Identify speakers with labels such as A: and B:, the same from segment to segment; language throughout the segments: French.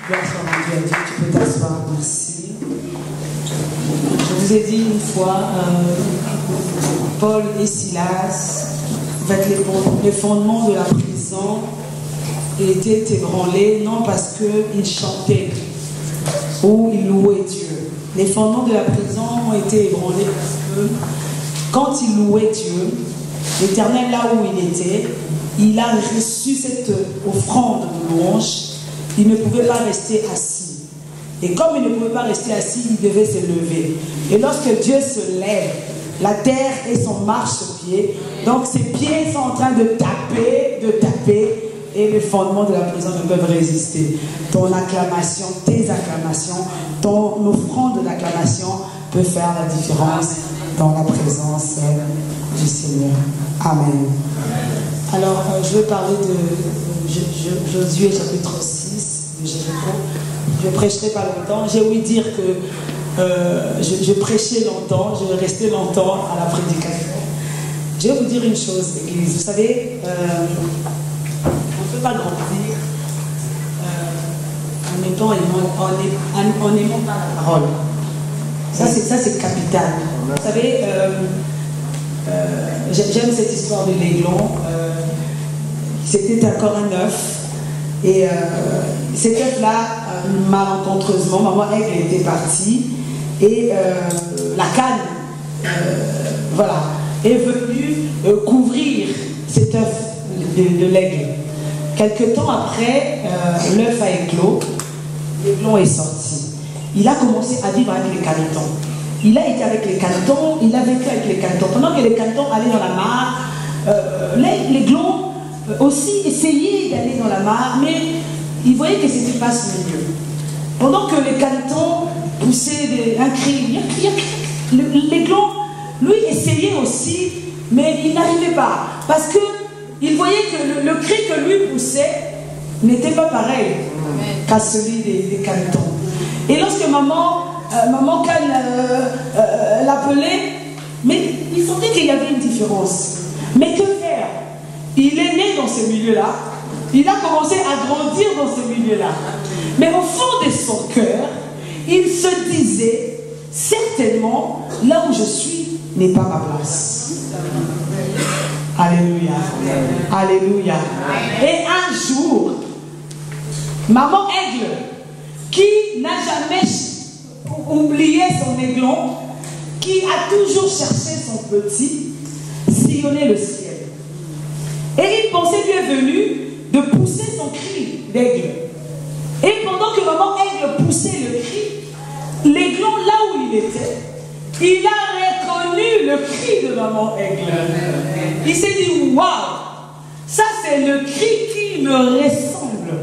A: Gloire soit rendue à Dieu. Tu peux t'asseoir. Merci. Je vous ai dit une fois, Paul et Silas, en fait, les fondements de la prison étaient ébranlés, non parce qu'ils chantaient ou ils louaient Dieu. Les fondements de la prison ont été ébranlés parce que quand ils louaient Dieu, l'Éternel, là où il était, il a reçu cette offrande de louange. Il ne pouvait pas rester assis. Et comme il ne pouvait pas rester assis, il devait se lever. Et lorsque Dieu se lève, la terre et son marche sur pied. Donc ses pieds sont en train de taper, et les fondements de la prison ne peuvent résister. Ton acclamation, tes acclamations, ton offrande d'acclamation peut faire la différence dans la présence du Seigneur. Amen. Alors, je vais parler de Josué chapitre 6 de Jéricho. Je ne prêcherai pas longtemps. J'ai ouï dire que je prêchais longtemps, je vais rester longtemps à la prédication. Je vais vous dire une chose, Église. Vous savez, on ne peut pas grandir en n'aimant pas la parole. Ça, c'est capital. Vous savez, j'aime cette histoire de l'aiglon. C'était encore un œuf. Et cet œuf-là, malencontreusement, maman Aigle était partie. Et la canne, voilà, est venue couvrir cet œuf de l'aigle. Quelque temps après, l'œuf a éclos, l'aiglon est sorti. Il a commencé à vivre avec les canetons. Il a été avec les canetons, il a vécu avec les canetons. Pendant que les canetons allaient dans la mare, l'aiglon aussi essayait d'aller dans la mare, mais il voyait que c'était pas ce milieu. Pendant que les canetons poussaient un cri, l'aiglon, lui, essayait aussi, mais il n'arrivait pas. Parce qu'il voyait que le cri que lui poussait n'était pas pareil qu'à celui des canetons. Et lorsque maman Canne l'appelait, mais il sentait qu'il y avait une différence. Mais que faire? Il est né dans ce milieu-là. Il a commencé à grandir dans ce milieu-là. Mais au fond de son cœur, il se disait, certainement, là où je suis n'est pas ma place. Alléluia. Alléluia. Et un jour, maman Aigle, qui n'a jamais oublié son aiglon, qui a toujours cherché son petit, sillonnait le ciel. Et il pensait lui est venu de pousser son cri d'aigle. Et pendant que maman Aigle poussait le cri, l'aiglon, là où il était, il a reconnu le cri de maman Aigle. Il s'est dit, waouh, ça c'est le cri qui me ressemble.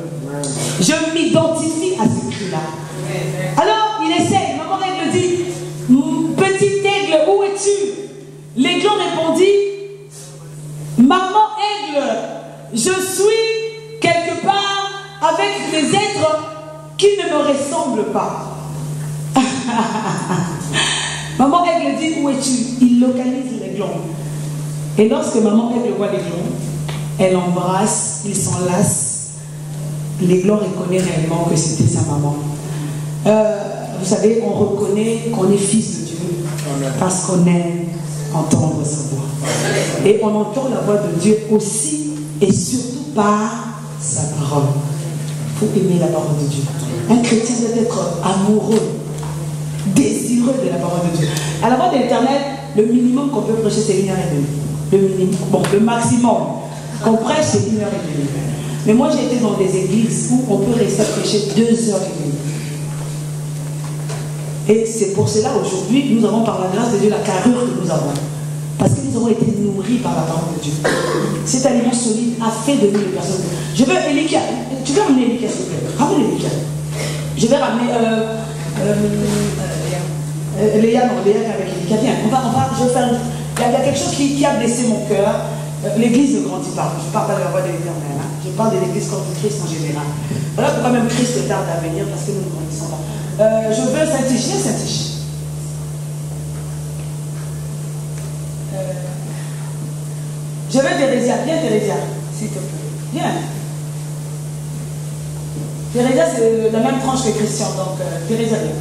A: Je m'identifie à ce cri-là. Alors il essaie, maman Aigle dit, petit aigle, où es-tu? L'aiglon répondit, maman Aigle, je suis quelque part avec des êtres qui ne me ressemblent pas. Maman Aigle dit, où es-tu? Il localise l'aiglon. Et lorsque maman Aigle voit l'aiglon, elle embrasse, il s'enlace. L'aiglon reconnaît réellement que c'était sa maman. Vous savez, on reconnaît qu'on est fils de Dieu parce qu'on aime entendre sa voix. Et on entend la voix de Dieu aussi et surtout par sa parole. Il faut aimer la parole de Dieu. Un chrétien doit être amoureux, désireux de la parole de Dieu. À la voix de l'Éternel, le minimum qu'on peut prêcher, c'est 1h30. Le minimum, bon, le maximum qu'on prêche, c'est 1h30. Mais moi, j'ai été dans des églises où on peut rester prêcher 2h30. Et c'est pour cela, aujourd'hui, nous avons, par la grâce de Dieu, la carrure que nous avons. Parce que nous avons été nourris par la parole de Dieu. Cet aliment solide a fait de nous les personnes. Je veux Elika. Tu veux ramener Elika, s'il te plaît? Ramène Elika. Je vais ramener Léa, non, Léa avec Elika. Viens, je vais faire. Il y a quelque chose qui a blessé mon cœur. L'église ne grandit pas. Je ne parle pas de la voix de l'Éternel. Hein. Je parle de l'église comme du Christ en général. Voilà pourquoi même Christ tarde à venir, parce que nous ne grandissons pas. Je veux Saint-Tiche. Je veux Thérésia. Viens Thérésia, s'il te plaît. Viens. Thérésia, c'est la même tranche que Christian, donc Thérésia, bien.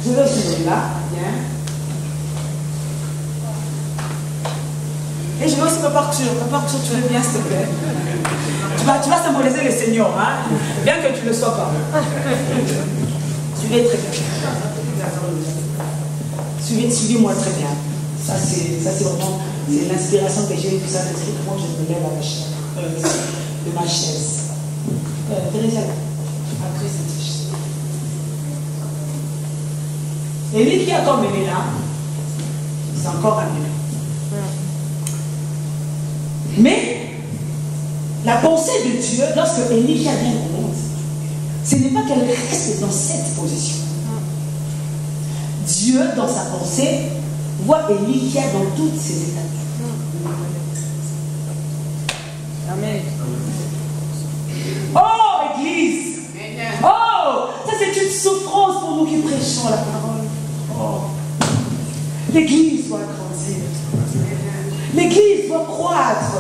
A: Je vais aussi là, bien. Et je vais aussi Papa Arthur. Papa Arthur, tu veux bien, s'il te plaît. Tu vas symboliser le Seigneur, hein, bien que tu ne le sois pas. Suivez très bien. Suivez-moi très bien. Ça, c'est vraiment l'inspiration que j'ai eue, tout ça, moi, je me lève à de ma chaise. Thérésia, après cette chaise. Et lui qui a comme bébé là, c'est encore un bébé. Mais la pensée de Dieu, lorsque Élie vient au monde, ce n'est pas qu'elle reste dans cette position. Dieu, dans sa pensée, voit Élie qui est dans toutes ses étapes. Amen. Oh, Église! Oh, ça c'est une souffrance pour nous qui prêchons la parole. Oh. L'Église doit grandir. L'Église doit croître.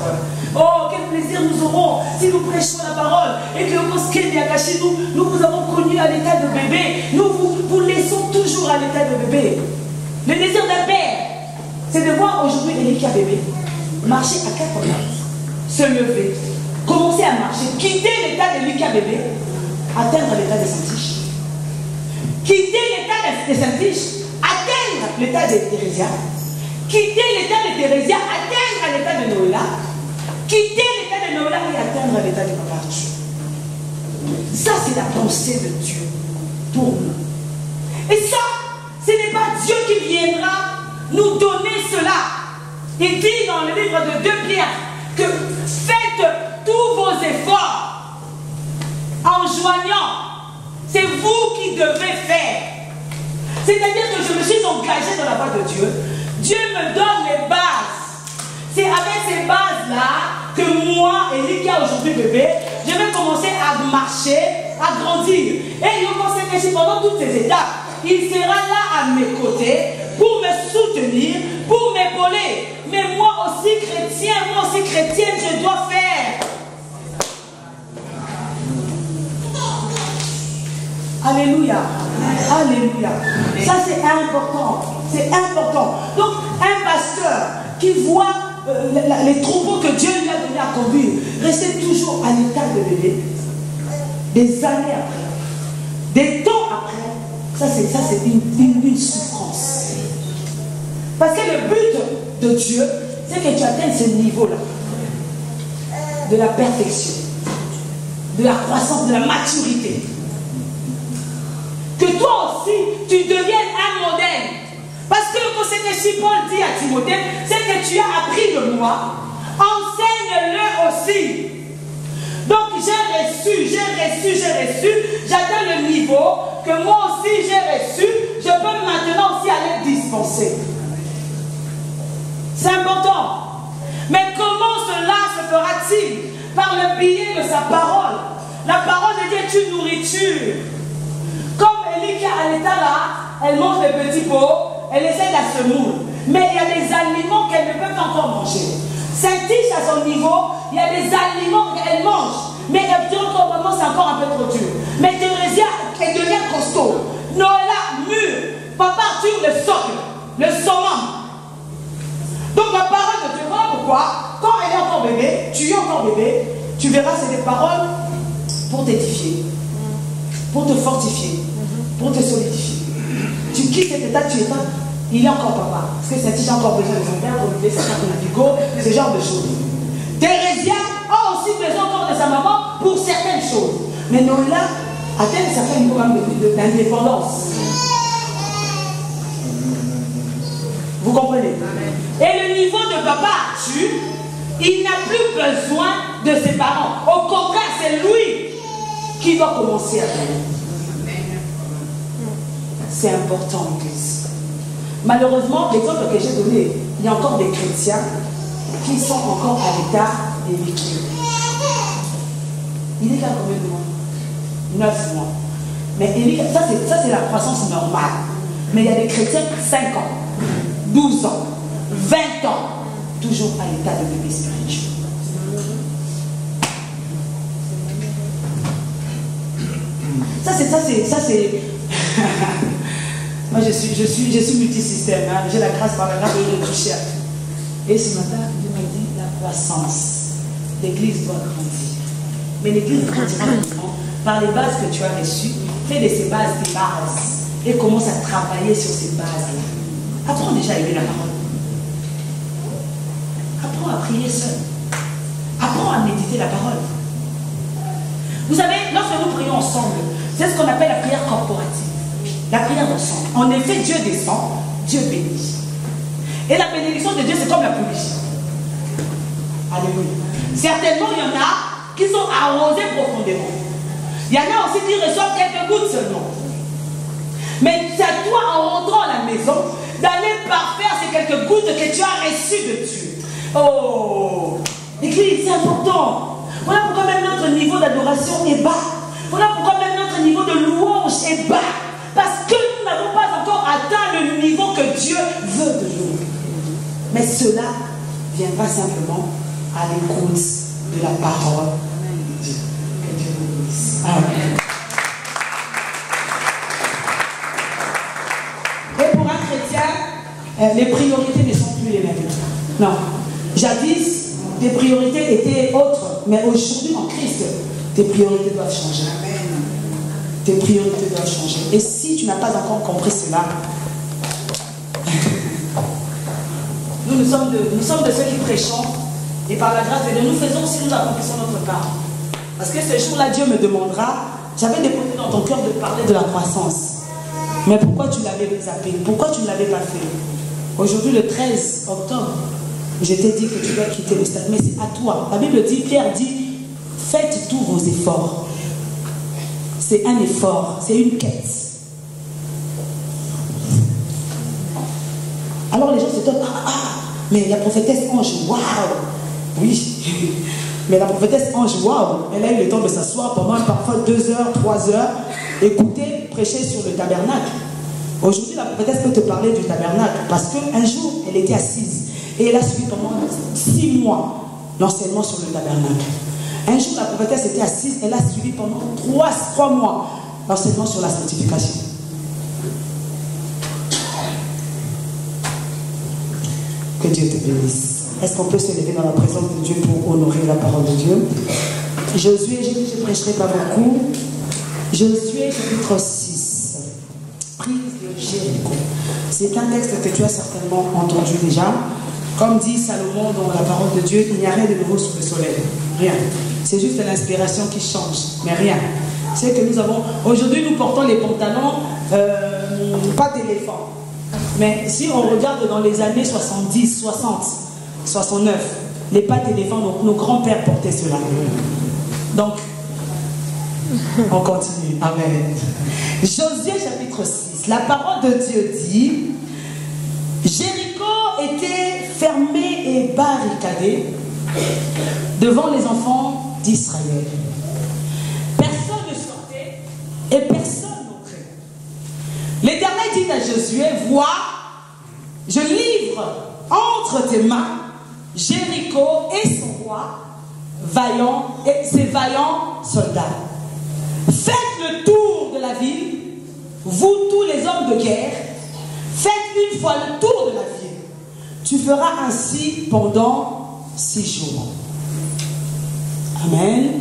A: Oh, quel plaisir nous aurons si nous prêchons la parole et que au mosquée Niagashi, nous vous avons connu à l'état de bébé. Nous vous laissons toujours à l'état de bébé. Le désir d'un père, c'est de voir aujourd'hui Élie bébé marcher à 4 pattes, se lever, commencer à marcher, quitter l'état de Élie bébé, atteindre l'état de Saint-Tiche. Quitter l'état de Saint-Tiche, atteindre l'état de Thérésia. Quitter l'état de Thérésia, atteindre l'état de Noëlla. Quitter l'état de Noëlla et atteindre l'état de Papa Arthur. Ça, c'est la pensée de Dieu pour nous. Et ça, ce n'est pas Dieu qui viendra nous donner cela. Il dit dans le livre de 2 Pierre que faites tous vos efforts en joignant. C'est vous qui devez faire. C'est-à-dire que je me suis engagée dans la voie de Dieu. Dieu me donne les bases. C'est avec ces bases-là que moi, Élie qui a aujourd'hui bébé, je vais commencer à marcher, à grandir. Et il conseille que pendant toutes ces étapes, il sera là à mes côtés pour me soutenir, pour m'épauler. Mais moi aussi chrétienne, je dois faire. Alléluia. Alléluia. Ça c'est important. C'est important. Donc un pasteur qui voit les troupeaux que Dieu lui a donné à conduire, rester toujours à l'état de bébé, des années après, des temps après, ça c'est une souffrance. Parce que le but de Dieu, c'est que tu atteignes ce niveau-là, de la perfection, de la croissance, de la maturité. Que toi aussi, tu deviennes un modèle. Parce que le conseil que Paul dit à Timothée, c'est que tu as appris de moi, enseigne-le aussi. Donc j'ai reçu, j'atteins le niveau que moi aussi j'ai reçu, je peux maintenant aussi aller dispenser. C'est important. Mais comment cela se fera-t-il? Par le biais de sa parole. La parole de Dieu est une nourriture. Comme Élie qui est à l'état là, elle mange des petits pots, elle essaie de se mouler. Mais il y a des aliments qu'elle ne peut pas encore manger. Saint-Tiche à son niveau, il y a des aliments qu'elle mange. Mais encore vraiment, c'est encore un peu trop dur. Mais Thérésia, elle devient costaud. Noëlla, mûr. Papa Arthur, le socle, le saumon. Donc la parole de Dieu, voilà pourquoi, quand elle est encore bébé, tu es encore bébé, tu verras, c'est des paroles pour t'édifier, pour te fortifier, pour te solidifier. Tu quittes cet état, tu es là, il est encore papa. Parce que Saint-Tiche a encore besoin de son père pour lui faire sa bigot, ce genre de choses. Thérésia a aussi besoin encore de sa maman pour certaines choses. Mais Noëlla atteint un certain niveau d'indépendance. Vous comprenez? Et le niveau de papa Arthur, il n'a plus besoin de ses parents. Au contraire, c'est lui qui doit commencer à donner. C'est important, l'église. Malheureusement, l'exemple que j'ai donné, il y a encore des chrétiens qui sont encore à l'état des liquides. Il est là combien de mois? 9 mois. Mais ça c'est la croissance normale. Mais il y a des chrétiens 5 ans, 12 ans, 20 ans, toujours à l'état de bébé spirituel. c'est... Moi, je suis multisystème. Hein. J'ai la grâce par la grâce de toucher à tout. Et ce matin, Dieu m'a dit la croissance. L'église doit grandir. Mais l'église grandira par les bases que tu as reçues. Fais de ces bases des bases. Et commence à travailler sur ces bases-là. Apprends déjà à aimer la parole. Apprends à prier seul. Apprends à méditer la parole. Vous savez, lorsque nous prions ensemble, c'est ce qu'on appelle la prière corporative. La prière d'ensemble. En effet, Dieu descend, Dieu bénit. Et la bénédiction de Dieu, c'est comme la pluie. Alléluia. Certainement, il y en a qui sont arrosés profondément. Il y en a aussi qui reçoivent quelques gouttes seulement. Mais c'est à toi, en rentrant à la maison, d'aller parfaire ces quelques gouttes que tu as reçues de Dieu. Oh, l'église, c'est important. Voilà pourquoi même notre niveau d'adoration est bas. Voilà pourquoi même notre niveau de louange est bas. Parce que nous n'avons pas encore atteint le niveau que Dieu veut de nous. Mais cela viendra simplement à l'écoute de la parole de Dieu. Que Dieu nous bénisse. Amen. Et pour un chrétien, les priorités ne sont plus les mêmes. Non. Jadis, tes priorités étaient autres. Mais aujourd'hui, en Christ, tes priorités doivent changer. Amen. Tes priorités doivent changer. Et si tu n'as pas encore compris cela, nous sommes de ceux qui prêchons. Et par la grâce de Dieu, nous faisons aussi, nous accomplissons notre part. Parce que ce jour-là, Dieu me demandera, j'avais déposé dans ton cœur de parler de la croissance. Mais pourquoi tu l'avais zappé? Pourquoi tu ne l'avais pas fait? Aujourd'hui, le 13 octobre, je t'ai dit que tu dois quitter le stade. Mais c'est à toi. La Bible dit, Pierre dit, faites tous vos efforts. C'est un effort, c'est une quête. Alors les gens se donnent, mais la prophétesse Ange, waouh! Oui, mais la prophétesse Ange, waouh! Elle a eu le temps de s'asseoir pendant parfois 2 heures, 3 heures, écouter, prêcher sur le tabernacle. Aujourd'hui, la prophétesse peut te parler du tabernacle parce qu'un jour, elle était assise et elle a suivi pendant 6 mois l'enseignement sur le tabernacle. Un jour, la prophétesse était assise, elle a suivi pendant 3 mois l'enseignement sur la sanctification. Que Dieu te bénisse. Est-ce qu'on peut se lever dans la présence de Dieu pour honorer la parole de Dieu? Josué, je ne prêcherai pas beaucoup. Josué, chapitre 6. Prise de Jéricho. C'est un texte que tu as certainement entendu déjà. Comme dit Salomon dans la parole de Dieu, il n'y a rien de nouveau sous le soleil. Rien. C'est juste l'inspiration qui change, mais rien. C'est que nous avons... Aujourd'hui, nous portons les pantalons, pas d'éléphant. Mais si on regarde dans les années 70, 60, 69, les pattes d'éléphant, donc nos grands-pères portaient cela. Donc, on continue. Amen. Josué chapitre 6. La parole de Dieu dit, Jéricho était fermé et barricadé devant les enfants d'Israël. Personne ne sortait et personne n'entrait. L'Éternel dit à Josué, vois, je livre entre tes mains Jéricho et son roi, vaillant, et ses vaillants soldats. Faites le tour de la ville, vous tous les hommes de guerre, faites une fois le tour de la ville. Tu feras ainsi pendant 6 jours. Amen.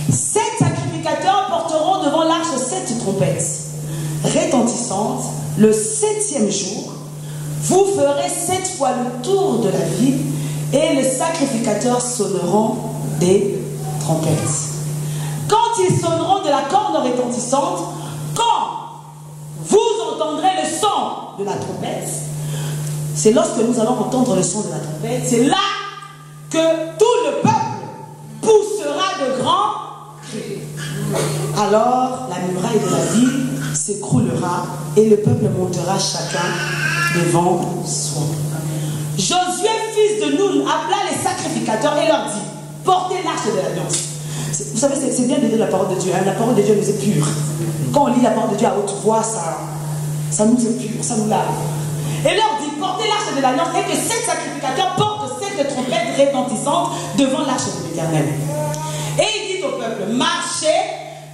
A: 7 sacrificateurs porteront devant l'arche 7 trompettes retentissantes. Le 7e jour, vous ferez 7 fois le tour de la ville et les sacrificateurs sonneront des trompettes. Quand ils sonneront de la corne retentissante, quand vous entendrez le son de la trompette, c'est lorsque nous allons entendre le son de la trompette, c'est là que tout le peuple poussera de grands cris. Alors la muraille de la ville s'écroulera et le peuple montera chacun devant soi. Josué, fils de Nun, appela les sacrificateurs et leur dit, portez l'arche de l'alliance. Vous savez, c'est bien de lire la parole de Dieu. Hein? La parole de Dieu nous est pure. Quand on lit la parole de Dieu à haute voix, ça nous est pur, ça nous lave. Et leur dit, portez l'arche de l'alliance et que 7 sacrificateurs portent 7 trompettes retentissantes devant l'arche de l'Éternel. Et il dit au peuple, marchez,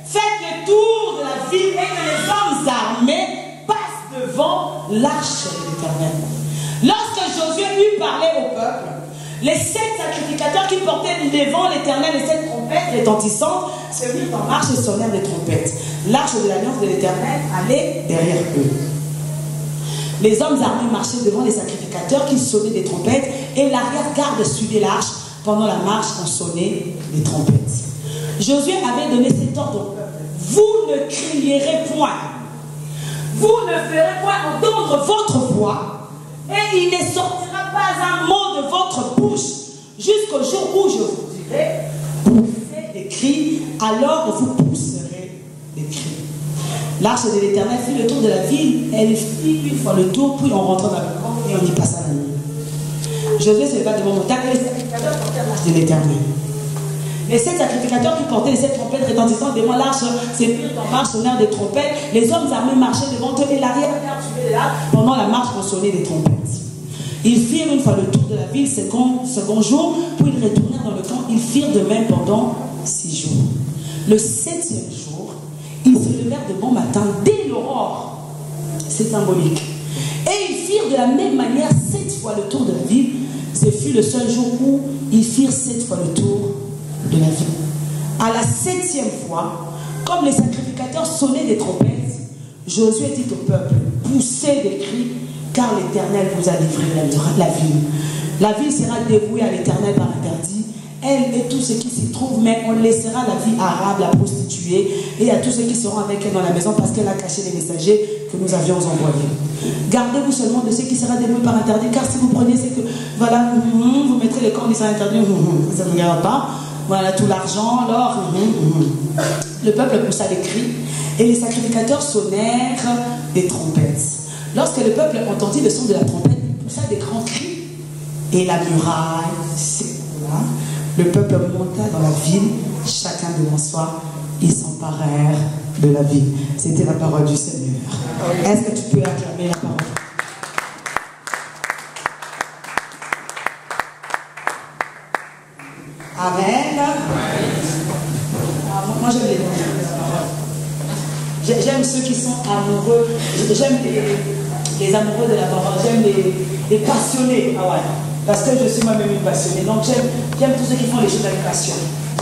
A: faites le tour de la ville et que les hommes armés passent devant l'arche de l'Éternel. Lorsque Josué eut parlé au peuple, les 7 sacrificateurs qui portaient devant l'Éternel les 7 trompettes retentissantes se mirent en marche et sonnèrent des trompettes. L'arche de l'alliance de l'Éternel allait derrière eux. Les hommes armés marchaient devant les sacrificateurs qui sonnaient des trompettes et l'arrière-garde suivait l'arche. Pendant la marche, on sonnait des trompettes. Josué avait donné cet ordre au peuple. Vous ne crierez point. Vous ne ferez point entendre votre voix et il ne sortira pas un mot de votre bouche jusqu'au jour où je vous dirai poussez des cris, alors vous pousserez des cris. L'arche de l'Éternel fit le tour de la ville, elle fit une fois le tour, puis on rentra dans le camp et on y passa la nuit. Josué se leva devant mon table et les sacrificateurs portèrent l'arche de l'Éternel. Les 7 sacrificateurs qui portaient les 7 trompettes retentissantes devant l'arche s'épirent en marche, sonnèrent des trompettes. Les hommes armés marchaient devant eux et l'arrière-garde suivait l'arche. Pendant la marche, on sonnait des trompettes. Ils firent une fois le tour de la ville, second jour, puis ils retournèrent dans le camp. Ils firent de même pendant 6 jours. Le 7e jour, ils se levèrent de bon matin dès l'aurore. C'est symbolique. Et ils firent de la même manière 7 fois le tour de la ville. Ce fut le seul jour où ils firent 7 fois le tour de la ville. À la 7e fois, comme les sacrificateurs sonnaient des trompettes, Josué dit au peuple, poussez des cris, car l'Éternel vous a livré la ville. La ville sera dévouée à l'Éternel par interdit, elle et tout ce qui s'y trouve, mais on laissera la vie arabe, la prostituée, et à tous ceux qui seront avec elle dans la maison, parce qu'elle a caché les messagers que nous avions envoyés. Gardez-vous seulement de ce qui sera dévoué par interdit, car si vous prenez ce que, voilà, vous mettrez les cornes, ils seront interdits, ça ne regarde pas. Voilà, tout l'argent, l'or. Le peuple poussa des cris et les sacrificateurs sonnèrent des trompettes. Lorsque le peuple entendit le son de la trompette, il poussa des grands cris et la muraille s'écroula. Le peuple monta dans la ville, chacun devant soi, ils s'emparèrent de la ville. C'était la parole du Seigneur. Est-ce que tu peux acclamer la parole? Amen. Moi j'aime les parole. J'aime ceux qui sont amoureux. J'aime les amoureux de la parole. J'aime les passionnés. Ah ouais. Parce que je suis moi-même une passionnée. Donc j'aime tous ceux qui font les choses avec passion.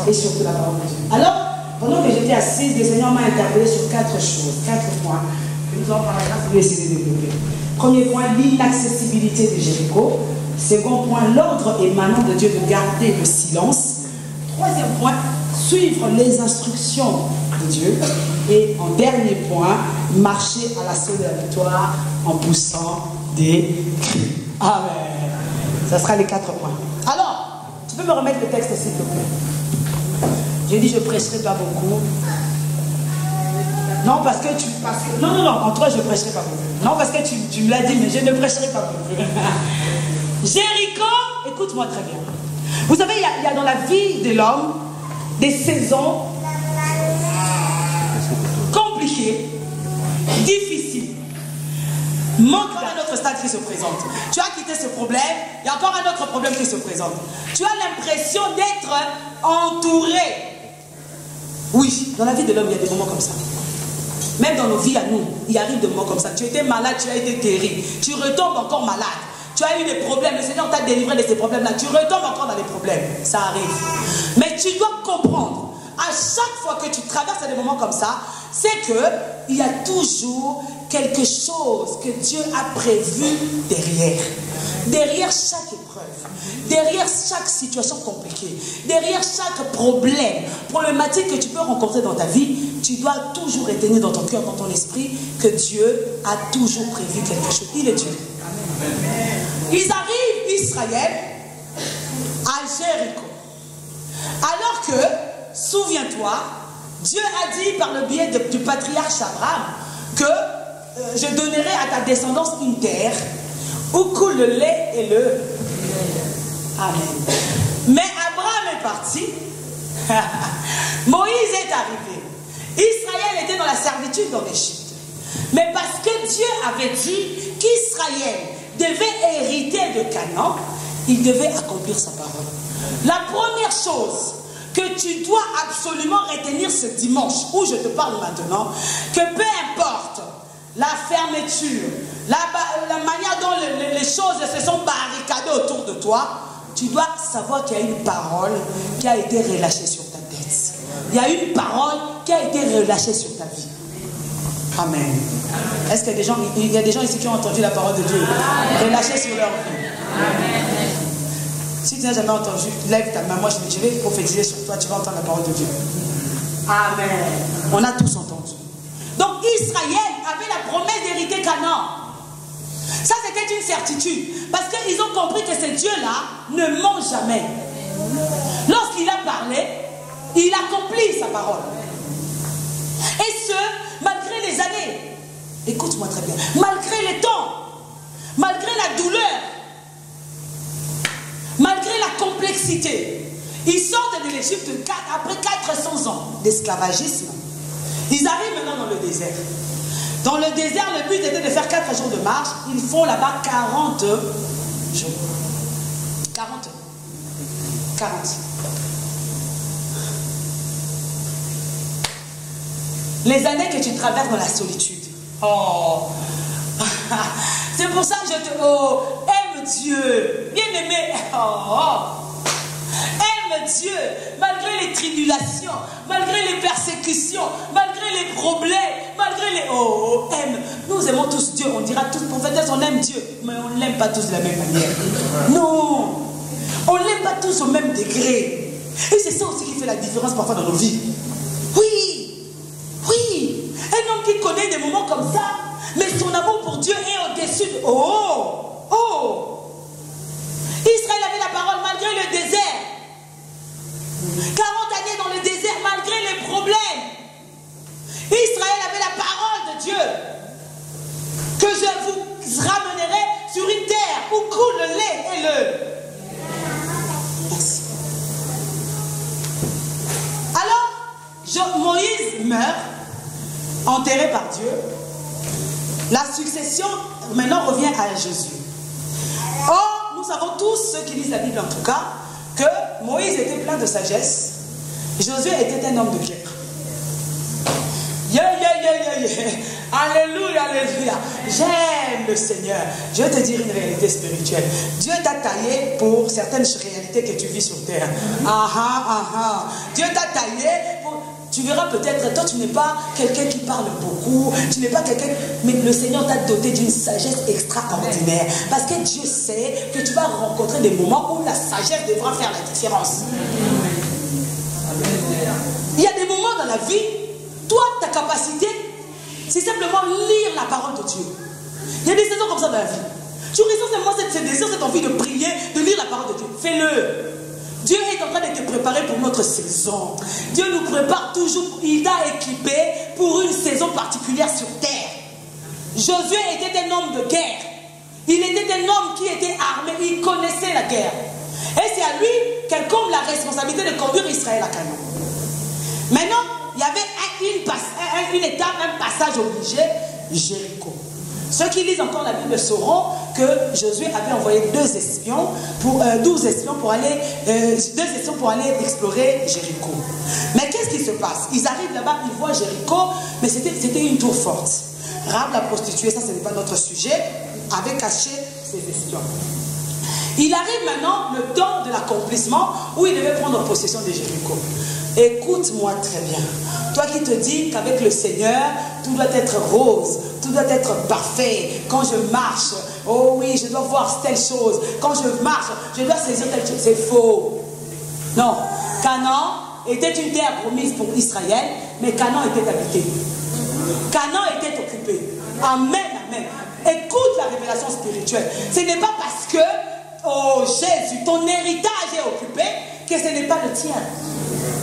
A: Et surtout la parole de Dieu. Alors, pendant que j'étais assise, le Seigneur m'a interpellé sur 4 choses, 4 points que nous allons par la grâce de Dieu essayer de développer. Premier point, l'inaccessibilité de Jéricho. Second point, l'ordre émanant de Dieu de garder le silence. Troisième point, suivre les instructions de Dieu. Et en dernier point, marcher à l'assaut de la victoire en poussant des cris. Amen. Ça sera les 4 points. Alors, tu peux me remettre le texte s'il te plaît. J'ai dit je ne prêcherai pas beaucoup. Non, parce que tu... Non, en toi je ne prêcherai pas beaucoup. Non, parce que tu me l'as dit, mais je ne prêcherai pas beaucoup. Jéricho, écoute-moi très bien. Vous savez, il y a dans la vie de l'homme des saisons compliquées, difficiles. Manque un autre stade qui se présente. Tu as quitté ce problème, il y a encore un autre problème qui se présente. Tu as l'impression d'être entouré. Oui, dans la vie de l'homme, il y a des moments comme ça. Même dans nos vies à nous, il arrive des moments comme ça. Tu étais malade, tu as été guéri. Tu retombes encore malade. Tu as eu des problèmes, le Seigneur t'a délivré de ces problèmes-là. Tu retombes encore dans les problèmes. Ça arrive. Mais tu dois comprendre, à chaque fois que tu traverses des moments comme ça, c'est qu'il y a toujours quelque chose que Dieu a prévu derrière. Derrière chaque épreuve, derrière chaque situation compliquée, derrière chaque problématique que tu peux rencontrer dans ta vie, tu dois toujours retenir dans ton cœur, dans ton esprit, que Dieu a toujours prévu quelque chose. Il est Dieu. Ils arrivent, Israël, à Jéricho. Alors que, souviens-toi, Dieu a dit par le biais du patriarche Abraham que je donnerai à ta descendance une terre où coule le lait et le... Amen. Mais Abraham est parti. Moïse est arrivé. Israël était dans la servitude dans l'Égypte. Mais parce que Dieu avait dit qu'Israël devait hériter de Canaan, il devait accomplir sa parole. La première chose que tu dois absolument retenir ce dimanche où je te parle maintenant, que peu importe la fermeture, la manière dont les choses se sont barricadées autour de toi, tu dois savoir qu'il y a une parole qui a été relâchée sur ta tête. Il y a une parole qui a été relâchée sur ta vie. Amen. Est-ce qu'il y a des gens ici qui ont entendu la parole de Dieu relâchée sur leur vie? Amen. Si tu n'as jamais entendu, lève ta main. Moi, je vais prophétiser sur toi. Tu vas entendre la parole de Dieu. Amen. On a tous entendu. Donc, Israël avait la promesse d'hériter Canaan. Ça, c'était une certitude. Parce qu'ils ont compris que ce Dieu-là ne ment jamais. Lorsqu'il a parlé, il accomplit sa parole. Et ce, malgré les années. Écoute-moi très bien. Malgré les temps, malgré la douleur, malgré la complexité, ils sortent de l'Égypte après 400 ans d'esclavagisme. Ils arrivent maintenant dans le désert. Dans le désert, le but était de faire 4 jours de marche. Ils font là-bas 40 jours. 40. Les années que tu traverses dans la solitude. Oh. C'est pour ça que je te... Oh, aime Dieu. Bien aimé. Oh. Aime Dieu. Malgré les tribulations, malgré les persécutions, malgré les problèmes, malgré les... Oh, aime. Nous aimons tous Dieu. On dira tous, peut-être on aime Dieu, mais on ne l'aime pas tous de la même manière. Non. On ne l'aime pas tous au même degré. Et c'est ça aussi qui fait la différence parfois dans nos vies. Oui. Oui. Un homme qui connaît des moments comme ça, mais son amour pour Dieu est au-dessus de... Oh! Oh! Israël avait la parole malgré le désert. 40 années dans le désert malgré les problèmes. Israël avait la parole de Dieu. Que je vous ramènerai sur une terre où coule le lait et le... Merci. Alors, Moïse meurt, enterré par Dieu. La succession maintenant revient à Josué. Or, nous savons tous, ceux qui lisent la Bible en tout cas, que Moïse était plein de sagesse. Josué était un homme de guerre. Alléluia, alléluia. J'aime le Seigneur. Je vais te dire une réalité spirituelle. Dieu t'a taillé pour certaines réalités que tu vis sur terre. Dieu t'a taillé pour... Tu verras peut-être, toi tu n'es pas quelqu'un qui parle beaucoup, tu n'es pas quelqu'un, mais le Seigneur t'a doté d'une sagesse extraordinaire. Parce que Dieu sait que tu vas rencontrer des moments où la sagesse devra faire la différence. Il y a des moments dans la vie, toi, ta capacité, c'est simplement lire la parole de Dieu. Il y a des saisons comme ça dans la vie. Tu ressens seulement ce désir, cette envie de prier, de lire la parole de Dieu. Fais-le. Dieu est en train de te préparer pour notre saison. Dieu nous prépare toujours. Il t'a équipé pour une saison particulière sur terre. Josué était un homme de guerre. Il était un homme qui était armé. Il connaissait la guerre. Et c'est à lui qu'incombe la responsabilité de conduire Israël à Canaan. Maintenant, il y avait une étape, un passage obligé, Jéricho. Ceux qui lisent encore la Bible sauront que Josué avait envoyé 12 espions pour aller explorer Jéricho. Mais qu'est-ce qui se passe? Ils arrivent là-bas, ils voient Jéricho, mais c'était une tour forte. Rahab la prostituée, ça ce n'est pas notre sujet, avait caché ses espions. Il arrive maintenant le temps de l'accomplissement où il devait prendre possession de Jéricho. Écoute-moi très bien. Toi qui te dis qu'avec le Seigneur, tout doit être rose, tout doit être parfait. Quand je marche, oh oui, je dois voir telle chose. Quand je marche, je dois saisir telle chose. C'est faux. Non. Canaan était une terre promise pour Israël, mais Canaan était habité. Canaan était occupé. Amen, amen. Écoute la révélation spirituelle. Ce n'est pas parce que, oh Jésus, ton héritage est occupé que ce n'est pas le tien.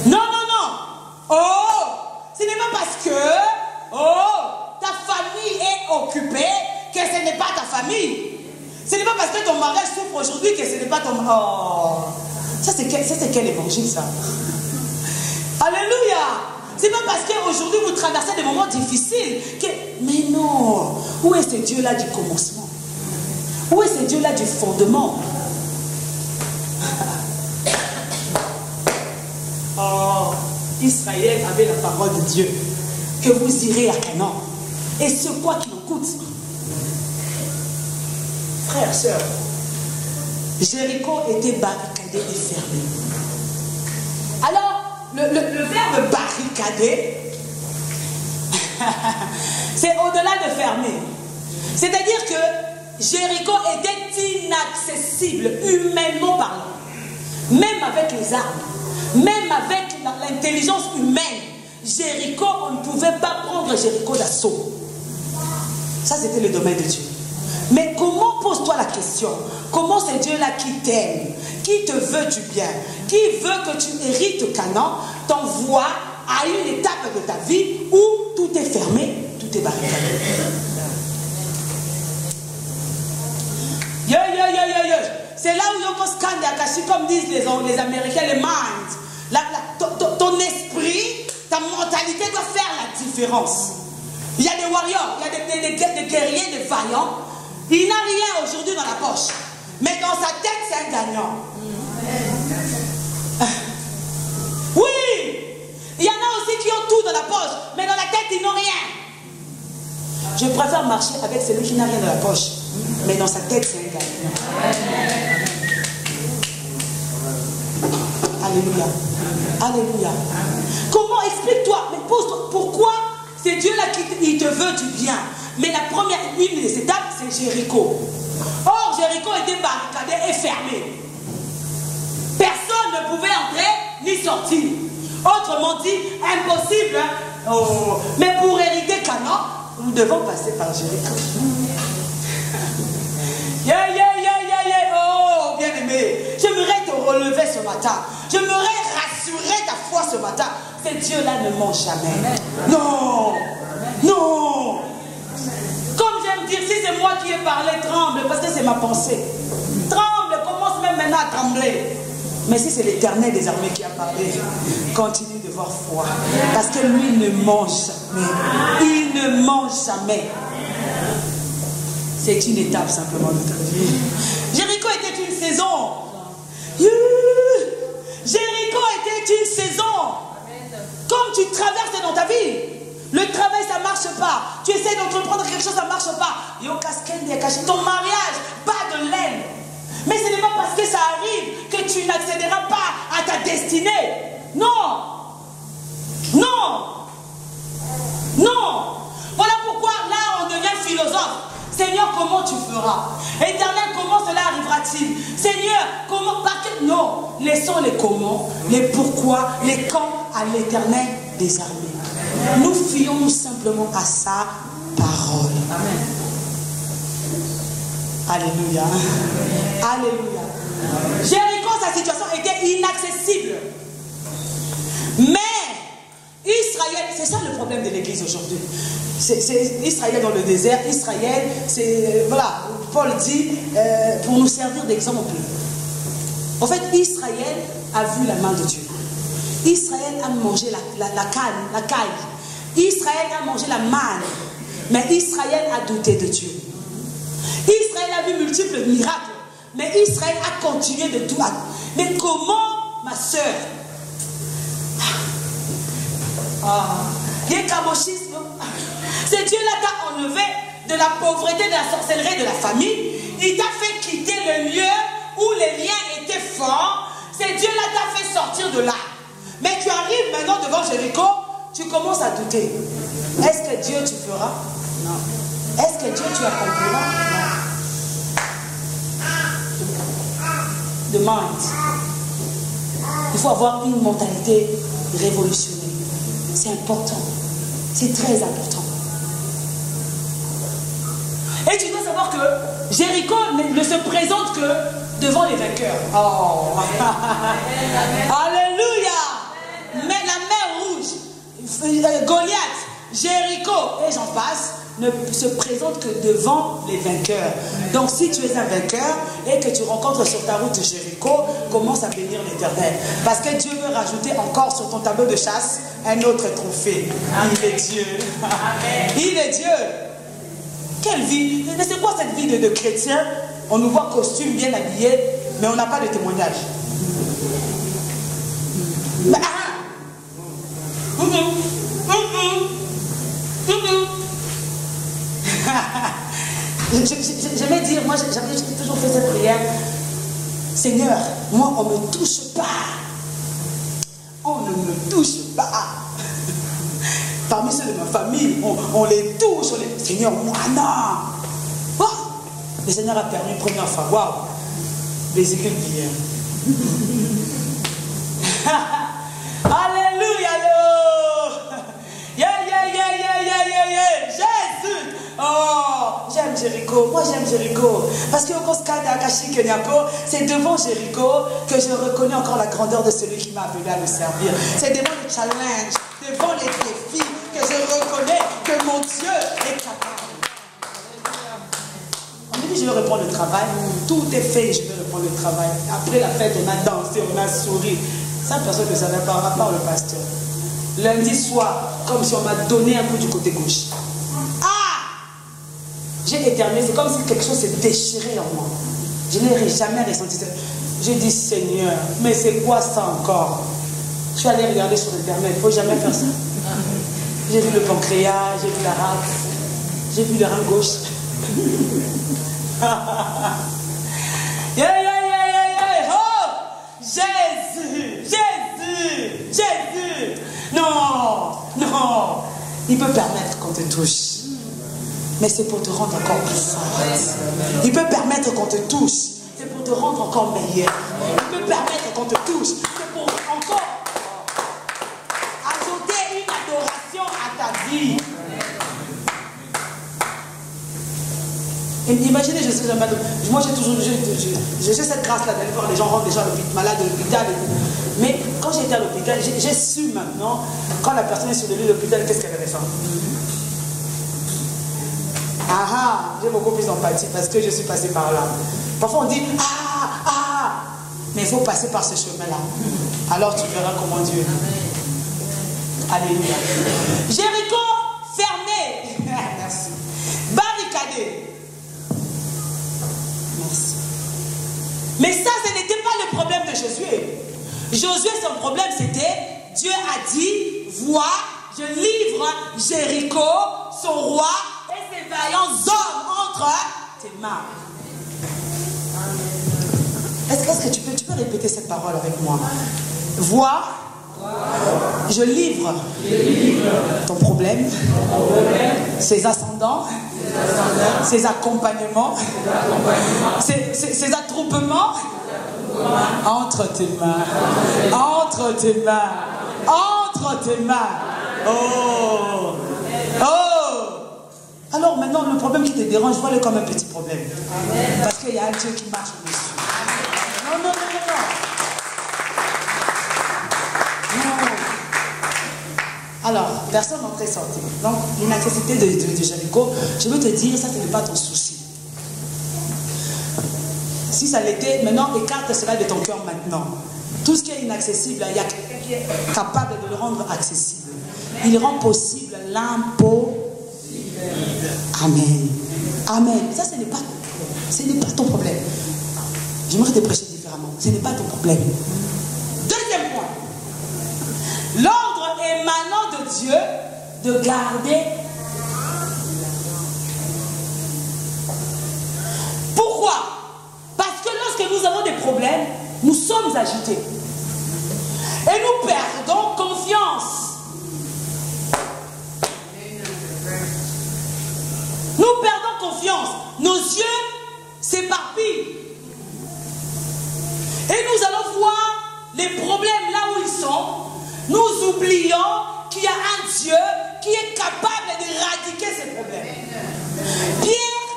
A: Non, non, non. Oh, ce n'est pas parce que, oh, ta famille est occupée que ce n'est pas ta famille. Ce n'est pas parce que ton mariage souffre aujourd'hui que ce n'est pas ton... Oh, ça c'est quel évangile ça? Alléluia. C'est pas parce qu'aujourd'hui vous traversez des moments difficiles que... Mais non. Où est ce Dieu-là du commencement? Où est ce Dieu-là du fondement? Oh.
B: Israël avait la parole de Dieu, que vous irez à Canaan, et ce quoi qu'il en coûte. Frères, sœurs, Jéricho était barricadé et fermé. Alors, le verbe barricader, c'est au-delà de fermer. C'est-à-dire que Jéricho était inaccessible, humainement parlant. Même avec les armes, même avec l'intelligence humaine, Jéricho, on ne pouvait pas prendre Jéricho d'assaut. Ça, c'était le domaine de Dieu. Mais comment, pose-toi la question, comment c'est Dieu-là qui t'aime, qui te veut du bien, qui veut que tu hérites Canaan, t'envoie à une étape de ta vie où tout est fermé, tout est barricadé. C'est là où Yoko Skande Akashi, comme disent les Américains, les minds. Ton esprit, ta mentalité doit faire la différence. Il y a des warriors, il y a des guerriers, des vaillants. Il n'a rien aujourd'hui dans la poche. Mais dans sa tête, c'est un gagnant. Oui! Il y en a aussi qui ont tout dans la poche, mais dans la tête, ils n'ont rien. Je préfère marcher avec celui qui n'a rien dans la poche, mais dans sa tête, c'est un gagnant. Alléluia. Alléluia. Comment, explique-toi, mais pose-toi, pourquoi c'est Dieu-là qui te veut du bien? Mais la première, une des étapes, c'est Jéricho. Or, Jéricho était barricadé et fermé. Personne ne pouvait entrer ni sortir. Autrement dit, impossible. Hein? Oh. Mais pour hériter Canaan, nous devons passer par Jéricho. Oh, bien-aimé, j'aimerais te relever ce matin. J'aimerais rassurer ta foi ce matin. Ces dieux-là ne mentent jamais. Non, non. Comme j'aime dire, si c'est moi qui ai parlé, tremble, parce que c'est ma pensée. Tremble, commence même maintenant à trembler. Mais si c'est l'Éternel des armées qui a parlé, continue de voir foi. Parce que lui ne mange jamais. Il ne mange jamais. C'est une étape simplement de ta vie. Jéricho était une saison. Jéricho était une saison. Comme tu traverses dans ta vie. Le travail, ça ne marche pas. Tu essaies d'entreprendre quelque chose, ça ne marche pas. Ton mariage bat de l'aile. Mais ce n'est pas parce que ça arrive que tu n'accéderas pas à ta destinée. Non. Non. Non. Voilà pourquoi là, on devient philosophe. Seigneur, comment tu feras? Éternel, comment cela arrivera-t-il? Seigneur, comment? Non. Laissons les comment, les pourquoi, les quand à l'Éternel des armées. Nous fions simplement à sa parole. Amen. Alléluia. Alléluia. Jéricho, sa situation était inaccessible. Mais Israël, c'est ça le problème de l'église aujourd'hui. C'est Israël dans le désert. Israël, c'est, voilà, Paul dit, pour nous servir d'exemple. En fait, Israël a vu la main de Dieu. Israël a mangé la caille. Israël a mangé la manne. Mais Israël a douté de Dieu. Israël a vu multiples miracles. Mais Israël a continué de tout. Mais comment, ma soeur? C'est Dieu là t'a enlevé de la pauvreté, de la sorcellerie, de la famille. Il t'a fait quitter le lieu où les liens étaient forts. C'est Dieu là t'a fait sortir de là. Mais tu arrives maintenant devant Jéricho, tu commences à douter. Est-ce que Dieu tu feras? Non. Est-ce que Dieu tu accompliras? Non. Demande. Il faut avoir une mentalité révolutionnelle. C'est important. C'est très important. Et tu dois savoir que Jéricho ne se présente que devant les vainqueurs. Oh. Alléluia. Mais la mer rouge, Goliath, Jéricho et j'en passe, ne se présentent que devant les vainqueurs. Donc si tu es un vainqueur et que tu rencontres sur ta route Jéricho, commence à bénir l'Éternel. Parce que Dieu veut rajouter encore sur ton tableau de chasse un autre trophée. Il est Dieu. Il est Dieu. Quelle vie? Mais c'est quoi cette vie de chrétien? On nous voit costume bien habillé, mais on n'a pas de témoignage. Mais, J'aimais dire, moi j'avais toujours fait cette prière. Seigneur, moi on ne me touche pas. On ne me touche pas. Parmi ceux de ma famille, on les touche. Seigneur, moi non. Oh, le Seigneur a permis une première fois. Waouh. Les équipes d'hier. Alléluia. Yeah. Jésus. Oh, j'aime Jéricho. Moi j'aime Jéricho. Parce que c'est devant Jéricho que je reconnais encore la grandeur de celui qui m'a appelé à le servir. C'est devant le challenge, devant les défis que je reconnais que mon Dieu est capable. On me dit je vais reprendre le travail. Tout est fait, je vais reprendre le travail. Après la fête, on a dansé, on a souri. Ça, personne ne savait pas, à part le pasteur. Lundi soir, comme si on m'a donné un coup du côté gauche. J'ai éternué, c'est comme si quelque chose s'est déchiré en moi. Je n'ai jamais ressenti ça. J'ai dit, Seigneur, mais c'est quoi ça encore? Je suis allé regarder sur Internet, il ne faut jamais faire ça. J'ai vu le pancréas, j'ai vu la rate, j'ai vu le rein gauche. Oh, Jésus. Non. Il peut permettre qu'on te touche. Mais c'est pour te rendre encore plus forte. Il peut permettre qu'on te touche. C'est pour te rendre encore meilleur. Il peut permettre qu'on te touche. C'est pour encore ajouter une adoration à ta vie. Et imaginez, je sais jamais. Moi, j'ai toujours j'ai cette grâce-là d'aller voir les gens rentrent déjà malades de l'hôpital. Mais quand j'étais à l'hôpital, j'ai su maintenant, quand la personne est sur le lit de l'hôpital, qu'est-ce qu'elle ressent. J'ai beaucoup plus d'empathie parce que je suis passé par là. Parfois on dit mais il faut passer par ce chemin-là. Alors tu verras comment Dieu. Alléluia. Jéricho fermé. Merci. Barricadé. Merci. Mais ça, ce n'était pas le problème de Josué. Josué, son problème, c'était Dieu a dit, vois, je livre Jéricho, son roi, et ses vaillants hommes entre tes mains. Est-ce que tu peux répéter cette parole avec moi? Vois, je livre ton problème, ses ascendants, ses accompagnements, ses attroupements entre tes mains, entre tes mains, entre tes mains. Oh! Alors maintenant, le problème qui te dérange, vois-le comme un petit problème. Parce qu'il y a un Dieu qui marche dessus. Non. Alors, personne n'entrait sorti. Donc, l'inaccessibilité de Jéricho, je veux te dire, ça, ce n'est pas ton souci. Si ça l'était, maintenant, écarte cela de ton cœur maintenant. Tout ce qui est inaccessible, il y a quelqu'un qui est capable de le rendre accessible. Il rend possible l'impossible. Amen. Ça, ce n'est pas ton problème. Ce n'est pas ton problème. J'aimerais te prêcher différemment. Ce n'est pas ton problème. Deuxième point. L'ordre émanant de Dieu de garder. Pourquoi? Parce que lorsque nous avons des problèmes, nous sommes agités. Et nous perdons confiance. Nous perdons confiance. Nos yeux s'éparpillent. Et nous allons voir les problèmes là où ils sont. Nous oublions qu'il y a un Dieu qui est capable d'éradiquer ces problèmes. Pierre,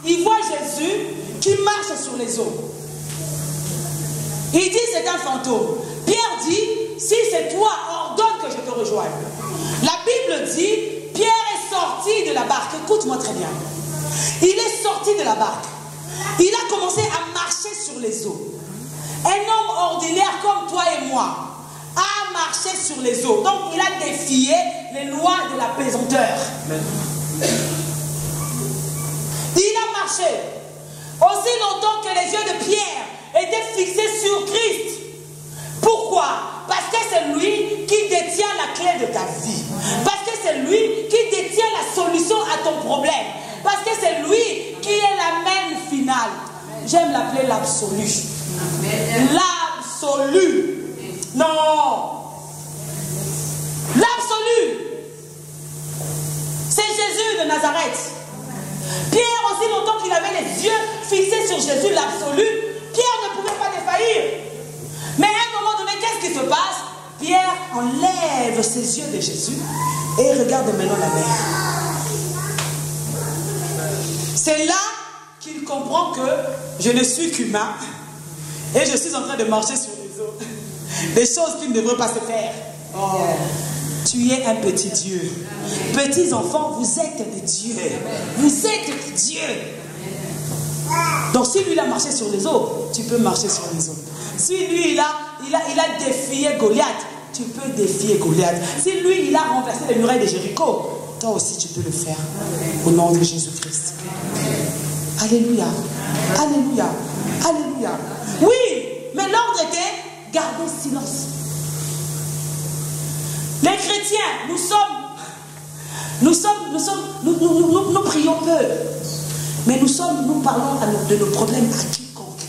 B: il voit Jésus qui marche sur les eaux. Il dit c'est un fantôme. Pierre dit, si c'est toi, ordonne que je te rejoigne. La Bible dit, Pierre est sorti de la barque. Écoute-moi très bien. Il est sorti de la barque. Il a commencé à marcher sur les eaux. Un homme ordinaire comme toi et moi a marché sur les eaux. Donc il a défié les lois de la pesanteur. Il a marché aussi longtemps que les yeux de Pierre étaient fixés sur Christ. Pourquoi? Parce que c'est lui qui détient la clé de ta vie. Parce que c'est lui qui détient la solution à ton problème. Parce que c'est lui qui est final. J'aime l'appeler l'absolu. L'absolu. Non. L'absolu. C'est Jésus de Nazareth. Pierre, aussi longtemps qu'il avait les yeux fixés sur Jésus, l'absolu, Pierre ne pouvait pas défaillir. Mais à un moment donné, qu'est-ce qui se passe? Pierre enlève ses yeux de Jésus et regarde maintenant la mer. C'est là qu'il comprend que je ne suis qu'humain et je suis en train de marcher sur les eaux. Des choses qui ne devraient pas se faire. Oh. Tu es un petit Dieu. Petits enfants, vous êtes des dieux. Vous êtes des dieux. Donc si lui il a marché sur les eaux, tu peux marcher sur les eaux. Si lui il a défié Goliath, tu peux défier Goliath. Si lui il a renversé les murailles de Jéricho, toi aussi tu peux le faire. Au nom de Jésus-Christ. Alléluia. Alléluia. Alléluia. Oui, mais l'ordre était garder silence. Les chrétiens, nous prions peu. Mais nous parlons de nos problèmes à quiconque.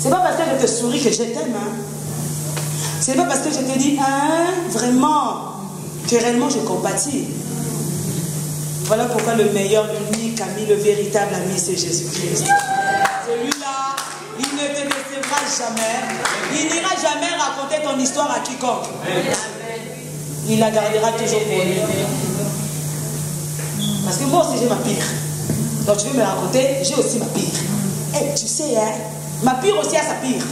B: C'est pas parce que je te souris que je t'aime. Hein. C'est pas parce que je te dis, hein, vraiment, que réellement je compatis. Voilà pourquoi le meilleur, l'unique ami, le véritable ami, c'est Jésus-Christ. Celui-là, il ne te décevra jamais. Il n'ira jamais raconter ton histoire à quiconque. Il la gardera toujours pour lui. Parce que moi aussi j'ai ma pire. Donc tu veux me raconter, j'ai aussi ma pire. Et tu sais, hein, ma pire aussi a sa pire.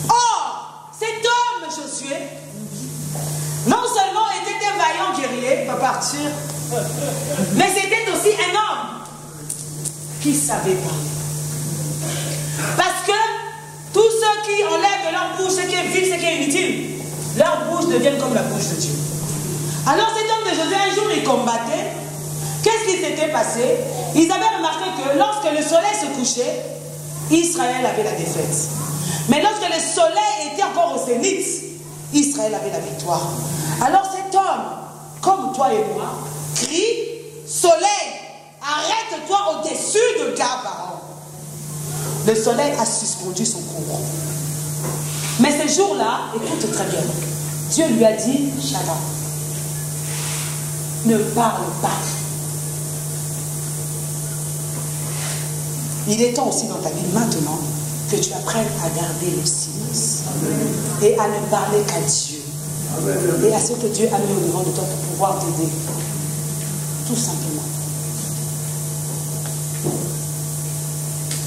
B: Or, cet homme, Josué, non seulement était un vaillant guerrier, pas partir, mais c'était aussi un homme qui savait parler. Parce que tous ceux qui enlèvent de leur bouche ce qui est vil, ce qui est inutile, leur bouche devient comme la bouche de Dieu. Alors cet homme de Josué, un jour, il combattait. Qu'est-ce qui s'était passé? Ils avaient remarqué que lorsque le soleil se couchait, Israël avait la défaite. Mais lorsque le soleil était encore au zénith, Israël avait la victoire. Alors cet homme, comme toi et moi, crie, soleil, arrête-toi au-dessus de Gabaon. Le soleil a suspendu son cours. Mais ce jour-là, écoute très bien, Dieu lui a dit, Shada, ne parle pas. Il est temps aussi dans ta vie maintenant que tu apprennes à garder le silence et à ne parler qu'à Dieu et à ce que Dieu a mis au devant de toi pour pouvoir t'aider. Tout simplement.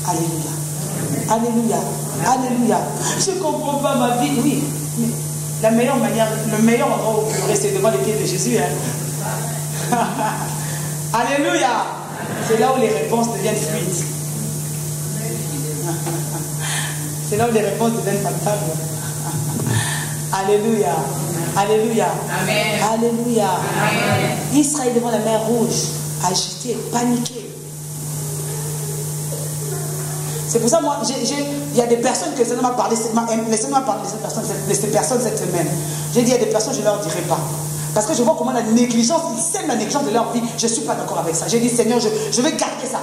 B: Alléluia. Alléluia. Alléluia. Je ne comprends pas ma vie. Oui, mais la meilleure manière, le meilleur endroit où pleurer, c'est devant les pieds de Jésus. Hein? Alléluia. C'est là où les réponses deviennent fluides. C'est là où les réponses deviennent palpables. Alléluia. Alléluia. Amen. Alléluia. Amen. Israël devant la mer Rouge, agité, paniqué. C'est pour ça, moi, il y a des personnes que le Seigneur m'a parlé, laissez-moi parler de ces personnes cette semaine. J'ai dit, il y a des personnes, je ne leur dirai pas. Parce que je vois comment la négligence, ils sèment la négligence de leur vie. Je ne suis pas d'accord avec ça. J'ai dit, Seigneur, je vais garder ça.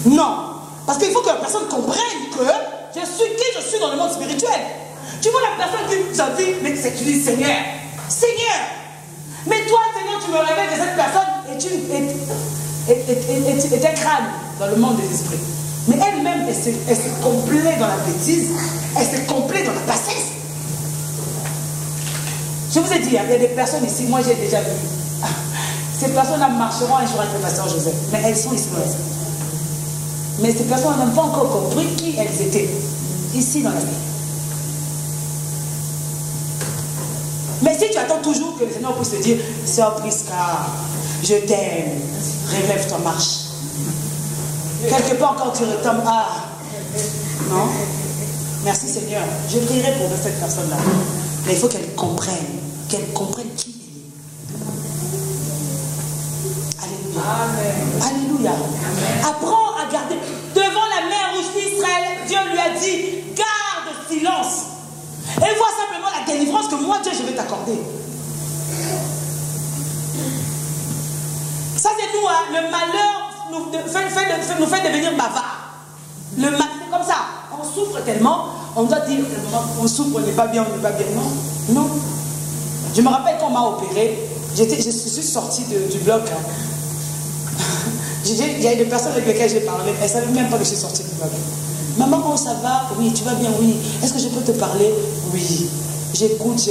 B: Non. Parce qu'il faut que la personne comprenne que je suis qui je suis dans le monde spirituel. Tu vois la personne qui sa vie, mais c'est que tu dis, Seigneur, Seigneur. Mais toi, Seigneur, tu me révèles que cette personne est un crâne dans le monde des esprits. Mais elle-même, elle se complaît dans la bêtise, elle se complaît dans la bassesse. Je vous ai dit, il y a des personnes ici, moi j'ai déjà vu. Ces personnes-là marcheront un jour avec le pasteur Joseph, mais elles sont ici. Mais ces personnes n'ont pas encore compris qui elles étaient, ici dans la vie. Mais si tu attends toujours que le Seigneur puisse te dire, Sœur Prisca, je t'aime, relève-toi, marche. Quelque part encore tu retombes, ah, non, merci Seigneur, je prierai pour cette personne-là. Mais il faut qu'elle comprenne qui elle est. Alléluia. Amen. Alléluia. Amen. Apprends à garder devant la mer Rouge. a dit, garde silence. Et vois simplement la délivrance que moi, Dieu, je vais t'accorder. Ça, c'est nous, hein. Le malheur nous fait devenir bavards. Le mal, c'est comme ça. On souffre tellement, on doit dire tellement, on souffre, on n'est pas bien, non. Non. Je me rappelle quand on m'a opéré, je suis sortie du bloc. Hein. Il y a des personnes avec lesquelles j'ai parlé, elles ne savaient même pas que je suis sortie du bloc. Maman, comment ça va? Oui, tu vas bien? Oui. Est-ce que je peux te parler? Oui. J'écoute.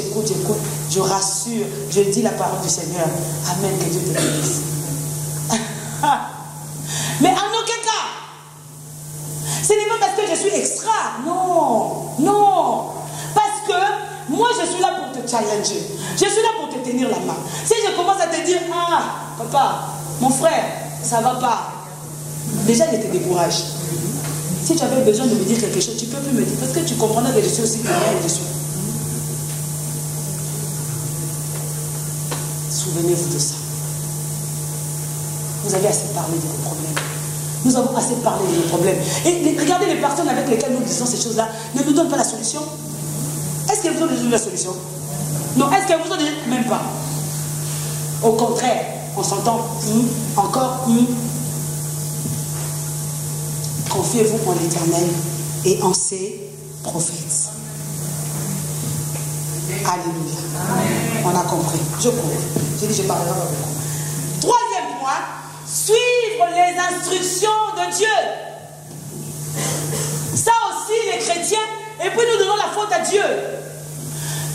B: Je rassure. Je dis la parole du Seigneur. Amen, que Dieu te bénisse. Mais en aucun cas, ce n'est pas parce que je suis extra. Non. Non. Parce que moi, je suis là pour te challenger. Je suis là pour te tenir la main. Si je commence à te dire, ah, papa, mon frère, ça ne va pas. Déjà, je te décourage. Si tu avais besoin de me dire quelque chose, tu ne peux plus me dire. Parce que tu comprendras que je suis aussi derrière dessus. Souvenez-vous de ça. Vous avez assez parlé de vos problèmes. Nous avons assez parlé de nos problèmes. Et regardez les personnes avec lesquelles nous disons ces choses-là, ne nous donnent pas la solution. Est-ce qu'elles vous ont donné la solution? Non, est-ce qu'elles vous ont dit? Même pas. Au contraire, on s'entend encore. Confiez-vous en l'Éternel et en ses prophètes. Alléluia. Amen. On a compris. Je cours. J'ai dit, je parlerai pas beaucoup. Troisième point, suivre les instructions de Dieu. Ça aussi, les chrétiens, et puis nous donnons la faute à Dieu.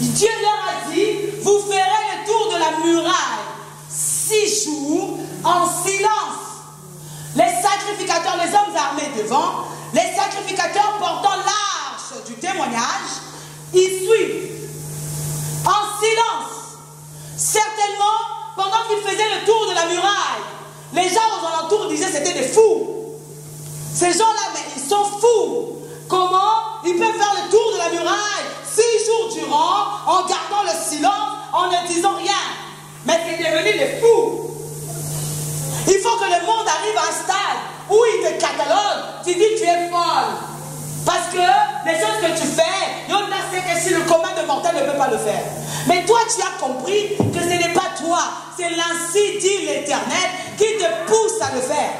B: Dieu leur a dit, vous ferez le tour de la muraille 6 jours en silence. Les sacrificateurs, les hommes armés devant, les sacrificateurs portant l'arche du témoignage, ils suivent en silence. Certainement, pendant qu'ils faisaient le tour de la muraille, les gens aux alentours disaient que c'était des fous. Ces gens-là, mais ils sont fous. Comment ils peuvent faire le tour de la muraille 6 jours durant en gardant le silence, en ne disant rien? Mais c'est devenu des fous. Il faut que le monde arrive à un stade où il te catalogue, tu dis tu es folle. Parce que les choses que tu fais, il y en a c'est que si le commun de mortel ne peut pas le faire. Mais toi tu as compris que ce n'est pas toi, c'est l'ainsi dit l'Éternel qui te pousse à le faire.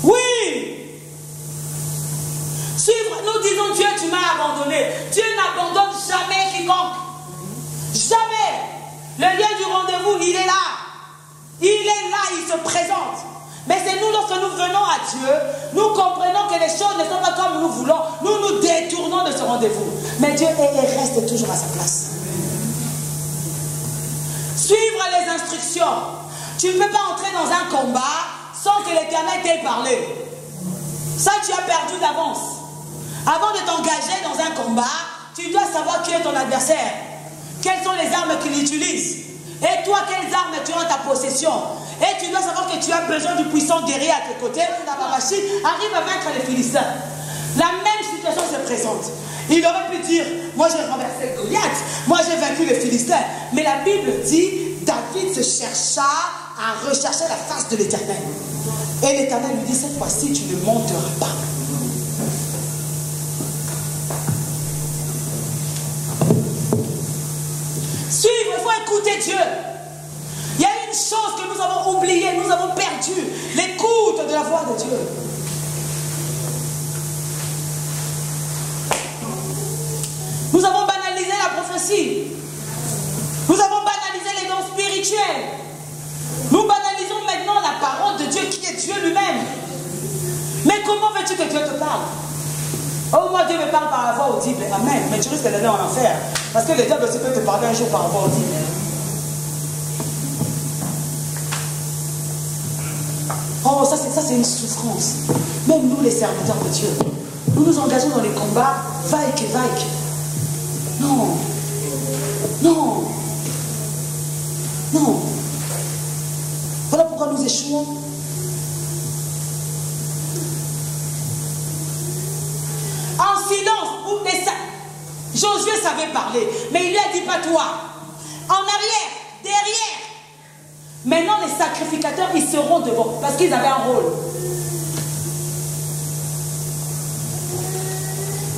B: Oui. Suivre, nous disons Dieu tu m'as abandonné. Dieu n'abandonne jamais quiconque. Jamais. Le lieu du rendez-vous, il est là. Il est là, il se présente. Mais c'est nous, lorsque nous venons à Dieu, nous comprenons que les choses ne sont pas comme nous voulons. Nous nous détournons de ce rendez-vous. Mais Dieu reste toujours à sa place. Suivre les instructions. Tu ne peux pas entrer dans un combat sans que l'Éternel t'ait parlé. Ça, tu as perdu d'avance. Avant de t'engager dans un combat, tu dois savoir qui est ton adversaire. Quelles sont les armes qu'il utilise? Et toi, quelles armes tu as en ta possession? Et tu dois savoir que tu as besoin du puissant guerrier à tes côtés. Arrive à vaincre les Philistins. La même situation se présente. Il aurait pu dire, moi j'ai renversé Goliath, moi j'ai vaincu les Philistins. Mais la Bible dit, David se chercha à rechercher la face de l'Éternel. Et l'Éternel lui dit, cette fois-ci tu ne monteras pas. Suivre, il faut écouter Dieu. Il y a une chose que nous avons oubliée, nous avons perdu, l'écoute de la voix de Dieu. Nous avons banalisé la prophétie. Nous avons banalisé les dons spirituels. Nous banalisons maintenant la parole de Dieu qui est Dieu lui-même. Mais comment veux-tu que Dieu te parle? Oh, moi, Dieu me parle par la voix audible. Amen. Mais tu risques d'aller en enfer. Parce que le diable aussi peut te parler un jour par la voix audible. Oh, ça c'est une souffrance. Même nous, les serviteurs de Dieu, nous nous engageons dans les combats, vaille et vaille. Non. Non. Non. Voilà pourquoi nous échouons. En silence, Josué savait parler, mais il lui a dit pas toi. En arrière, derrière. Maintenant, les sacrificateurs, ils seront devant, parce qu'ils avaient un rôle.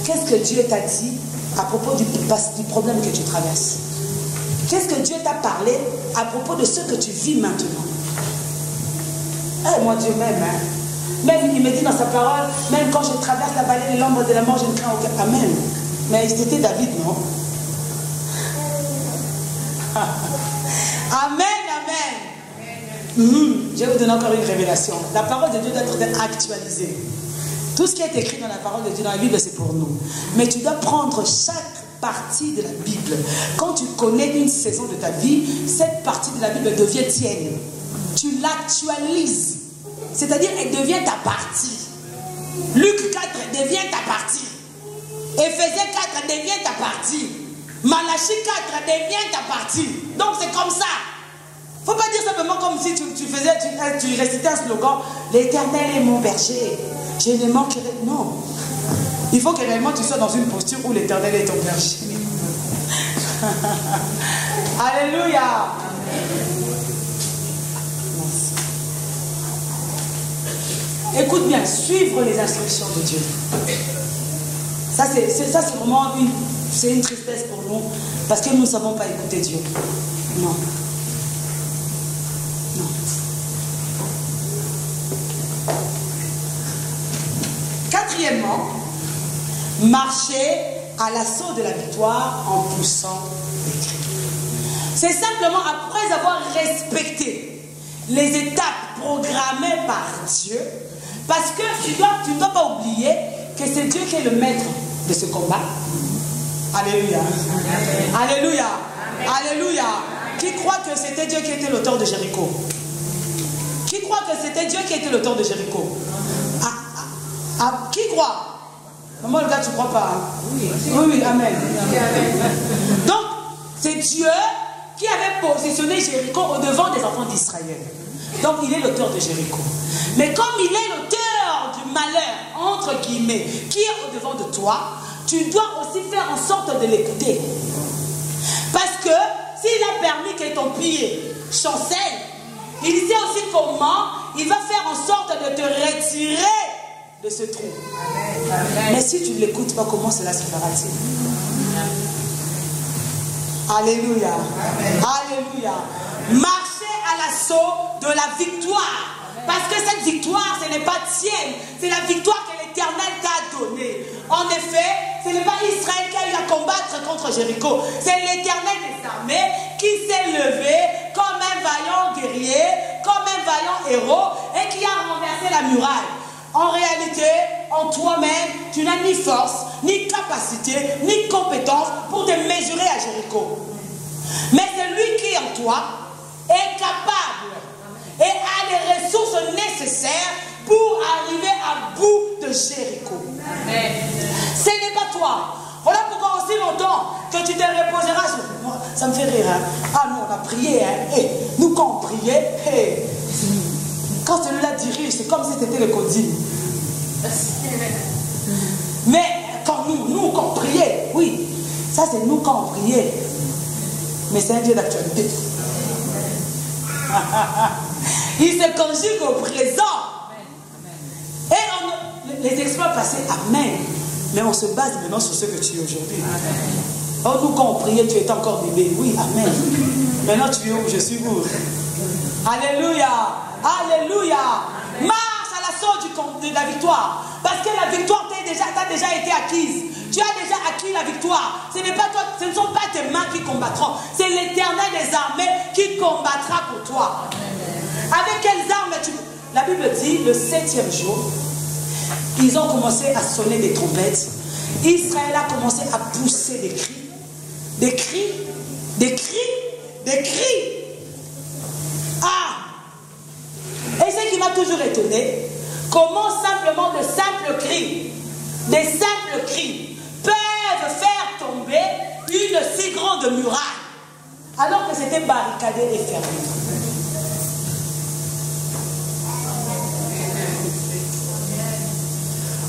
B: qu'est-ce que Dieu t'a dit à propos du problème que tu traverses? Qu'est-ce que Dieu t'a parlé à propos de ce que tu vis maintenant? Eh, moi Dieu m'aime, hein. Même il me dit dans sa parole, même quand je traverse la vallée de l'ombre de la mort, je ne crains aucun. Amen. Mais c'était David, non? Amen, amen. Je vais vous donner encore une révélation. La parole de Dieu doit être actualisée. Tout ce qui est écrit dans la parole de Dieu dans la Bible, c'est pour nous. Mais tu dois prendre chaque partie de la Bible. Quand tu connais une saison de ta vie, cette partie de la Bible devient tienne. Tu l'actualises. C'est-à-dire, elle devient ta partie. Luc 4 devient ta partie. Éphésiens 4 devient ta partie. Malachie 4 devient ta partie. Donc c'est comme ça. Faut pas dire simplement comme si tu récitais un slogan. L'Éternel est mon berger. Je ne manquerai. Non. Il faut que réellement tu sois dans une posture où l'Éternel est ton berger. Alléluia. Écoute bien, suivre les instructions de Dieu. Ça c'est vraiment une tristesse pour nous, parce que nous ne savons pas écouter Dieu. Non. Non. Quatrièmement, marcher à l'assaut de la victoire en poussant les cris. C'est simplement après avoir respecté les étapes programmées par Dieu, parce que tu ne dois pas oublier que c'est Dieu qui est le maître de ce combat. Alléluia. Amen. Alléluia. Amen. Alléluia. Amen. Qui croit que c'était Dieu qui était l'auteur de Jéricho? Qui croit que c'était Dieu qui était l'auteur de Jéricho? Qui croit? Maman, le gars, tu ne crois pas? Hein? Oui. Oui, amen. Donc, c'est Dieu qui avait positionné Jéricho au devant des enfants d'Israël. Donc, il est l'auteur de Jéricho. Mais comme il est l'auteur du malheur, entre guillemets, qui est au devant de toi, tu dois aussi faire en sorte de l'écouter. Parce que s'il a permis que ton pied chancelle, il sait aussi comment il va faire en sorte de te retirer de ce trou. Amen. Mais si tu ne l'écoutes pas, comment cela se fera-t-il? Alléluia. Amen. Alléluia. Marcher à l'assaut de la victoire. Parce que cette victoire, ce n'est pas tienne. C'est la victoire que l'Éternel t'a donnée. En effet, ce n'est pas Israël qui a eu à combattre contre Jéricho. C'est l'Éternel des armées qui s'est levé comme un vaillant guerrier, comme un vaillant héros, et qui a renversé la muraille. En réalité, en toi-même, tu n'as ni force, ni capacité, ni compétence pour te mesurer à Jéricho. Mais celui qui en toi est capable et a les ressources nécessaires pour arriver à bout de Jéricho. Amen. Ce n'est pas toi. Voilà pourquoi aussi longtemps que tu te reposeras sur moi. Ça me fait rire. Hein? Ah nous on a prié. Hein? Hey, nous quand on priait, hey, quand celui-là dirige, c'est comme si c'était le codine. Mais quand nous quand on priait, oui, ça c'est nous quand on priait. Mais c'est un Dieu d'actualité. Il se conjugue au présent. Et les exploits passés, amen. Mais on se base maintenant sur ce que tu es aujourd'hui. Oh, nous quand on priait, tu étais encore bébé. Oui, amen. Maintenant tu es où? Je suis où? Alléluia. Alléluia. Marche à l'assaut de la victoire. Parce que la victoire t'a déjà été acquise. Tu as déjà acquis la victoire. Ce n'est pas toi, ce ne sont pas tes mains qui combattront. C'est l'Éternel des armées qui combattra pour toi. Avec quelles armes La Bible dit, le 7e jour, ils ont commencé à sonner des trompettes. Israël a commencé à pousser des cris. Des cris. Des cris. Des cris. Ah! Et ce qui m'a toujours étonné, comment simplement de simples cris, des simples cris, peuvent faire tomber une si grande muraille, alors que c'était barricadé et fermé.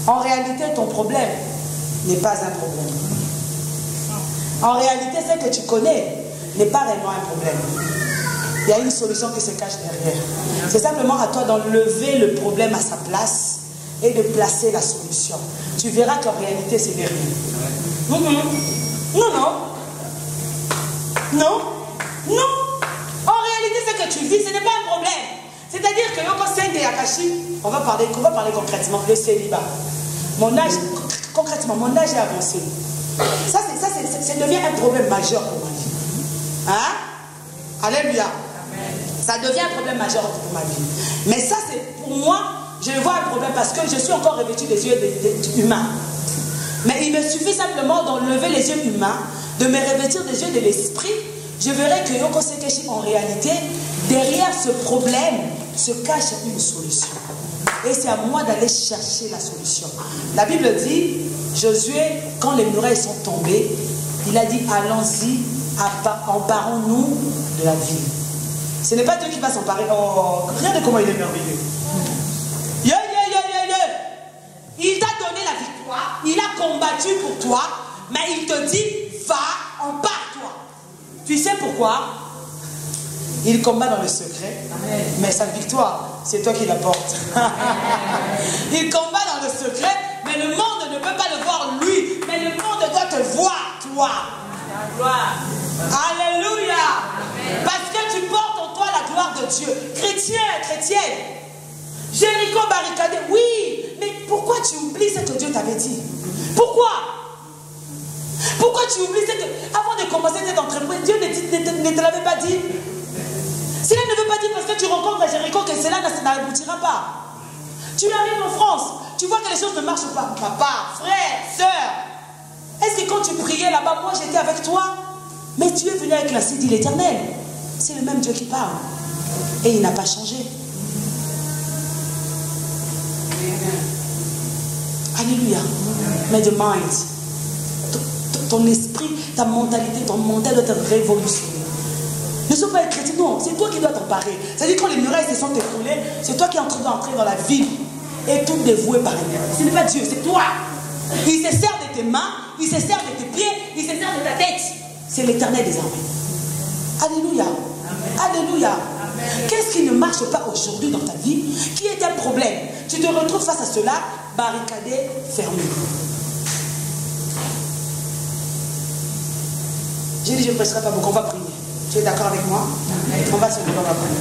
B: En réalité, ton problème n'est pas un problème. En réalité, ce que tu connais n'est pas réellement un problème. Il y a une solution qui se cache derrière. C'est simplement à toi d'enlever le problème à sa place et de placer la solution. tu verras qu'en réalité, c'est rien. Non, non. Non. Non. En réalité, ce que tu vis, ce n'est pas un problème. C'est-à-dire que Yoko Sende Yakashi, on va parler concrètement, le célibat. Mon âge, concrètement, mon âge est avancé. Ça devient un problème majeur pour ma vie. Hein? Alléluia. Ça devient un problème majeur pour ma vie. Mais ça, c'est pour moi, je le vois un problème parce que je suis encore revêtu des yeux humains. Mais il me suffit simplement d'enlever les yeux humains, de me revêtir des yeux de l'esprit. Je verrai que Yoko Sekeshi, en réalité, derrière ce problème, se cache une solution. Et c'est à moi d'aller chercher la solution. La Bible dit, Josué, quand les murailles sont tombées, il a dit, allons-y, emparons-nous de la ville. Ce n'est pas Dieu qui va s'emparer. Oh, regardez comment il est merveilleux. Il t'a donné la victoire, il a combattu pour toi, mais il te dit, va, empare-toi. Tu sais pourquoi? Il combat dans le secret, mais sa victoire, c'est toi qui la portes. Il combat dans le secret, mais le monde ne peut pas le voir lui, mais le monde doit te voir, toi. Alléluia. Parce que tu portes en toi la gloire de Dieu. Chrétien, chrétienne. Jéricho barricadé, oui, mais pourquoi tu oublies ce que Dieu t'avait dit? Pourquoi tu oublies ce que... Avant de commencer cette entreprise, Dieu ne te l'avait pas dit? Cela ne veut pas dire parce que tu rencontres à Jéricho que cela n'aboutira pas. Tu arrives en France, tu vois que les choses ne marchent pas. Papa, frère, soeur, est-ce que quand tu priais là-bas, moi j'étais avec toi? Mais tu es venu avec la cité de l'Éternel. C'est le même Dieu qui parle. Et il n'a pas changé. Alléluia. Mais the mind, ton esprit, ta mentalité, ton mental doit être révolutionné. Ne sois pas un chrétien, non, c'est toi qui dois t'emparer. C'est-à-dire quand les murailles se sont écroulées, c'est toi qui es en train d'entrer dans la ville et tout dévoué par elle. Ce n'est pas Dieu, c'est toi. Il se sert de tes mains, il se sert de tes pieds, il se sert de ta tête. C'est l'Éternel des armées. Alléluia. Amen. Alléluia. Qu'est-ce qui ne marche pas aujourd'hui dans ta vie? Qui est un problème? Tu te retrouves face à cela, barricadé, fermé. J'ai dit, je ne prêcherai pas beaucoup, on va prier. Tu es d'accord avec moi? Amen. On va se lever, on va prier.